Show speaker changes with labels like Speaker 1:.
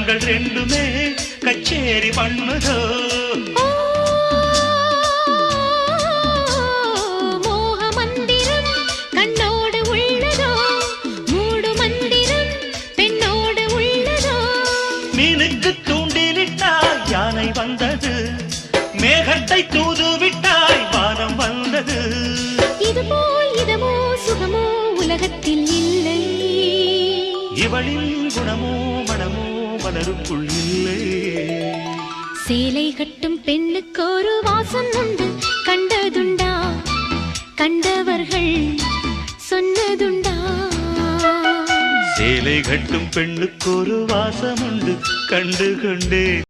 Speaker 1: கண்கள் ரெண்டுமே கச்சேரி பண்ணுதோ
Speaker 2: மோக மந்திரம் கண்ணோடு உள்ளதோ மூடு மந்திரம் பெண்ணோடு உள்ளதோ
Speaker 1: மீனுக்கு தூண்டிலிட்டாய் யானை வந்தது மேகத்தை தூதுவிட்டாய் வானம் வந்தது
Speaker 2: இதுபோ இதமோ சுகமோ உலகத்தில் இல்லை
Speaker 1: இவளின் குணமோ மனமோ மலருக்குள் இல்லை
Speaker 2: சேலை கட்டும் பெண்ணுக்கு ஒரு வாசம் உண்டு கண்டதுண்டா கண்டவர்கள் சொன்னதுண்டா
Speaker 1: சேலை கட்டும் பெண்ணுக்கு ஒரு வாசம் உண்டு கண்டு கொண்டே